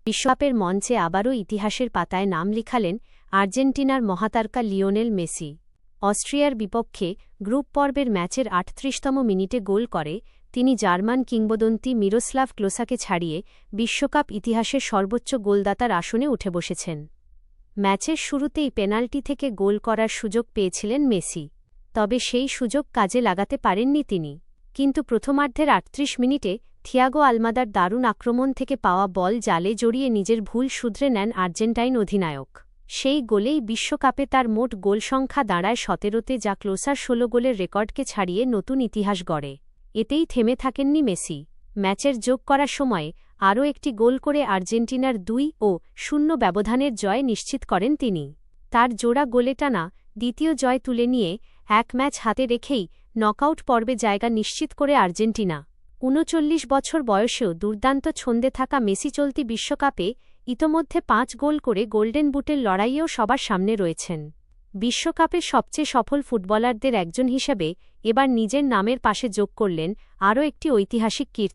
বিশ্বকাপের মঞ্চে আবারও ইতিহাসের পাতায় নাম লিখালেন আর্জেন্টিনার মহাতারকা লিওনেল মেসি। অস্ট্রিয়ার বিপক্ষে গ্রুপ পর্বের ম্যাচের ৩৮তম মিনিটে গোল করে তিনি জার্মান কিংবদন্তি মিরোস্লাভ ক্লোসাকে ছাড়িয়ে বিশ্বকাপ ইতিহাসের সর্বোচ্চ গোলদাতার আসনে উঠে বসেছেন। ম্যাচের শুরুতেই পেনাল্টি থেকে গোল করার সুযোগ পেয়েছিলেন মেসি, তবে সেই সুযোগ কাজে লাগাতে পারেননি তিনি। কিন্তু প্রথমার্ধের ৩৮ মিনিটে থিয়াগো আলমাদার দারুণ আক্রমণ থেকে পাওয়া বল জালে জড়িয়ে নিজের ভুল শুধরে নেন আর্জেন্টাইন অধিনায়ক। সেই গোলেই বিশ্বকাপে তার মোট গোল সংখ্যা দাঁড়ায় ১৭তে, যা ক্লোসার ১৬ গোলের রেকর্ডকে ছাড়িয়ে নতুন ইতিহাস গড়ে। এতেই থেমে থাকেননি মেসি। ম্যাচের যোগ করার সময়ে আরও একটি গোল করে আর্জেন্টিনার ২-০ ব্যবধানের জয় নিশ্চিত করেন তিনি। তার জোড়া গোলে টানা দ্বিতীয় জয় তুলে নিয়ে এক ম্যাচ হাতে রেখেই নকআউট পর্বে জায়গা নিশ্চিত করে আর্জেন্টিনা। ৩৯ বছর বয়সেও দুর্দান্ত ছন্দে থাকা মেসি চলতি বিশ্বকাপে ইতোমধ্যে ৫ গোল করে গোল্ডেন বুটের লড়াইয়েও সবার সামনে রয়েছেন। বিশ্বকাপের সবচেয়ে সফল ফুটবলারদের একজন হিসেবে এবার নিজের নামের পাশে যোগ করলেন আরও একটি ঐতিহাসিক কীর্তি।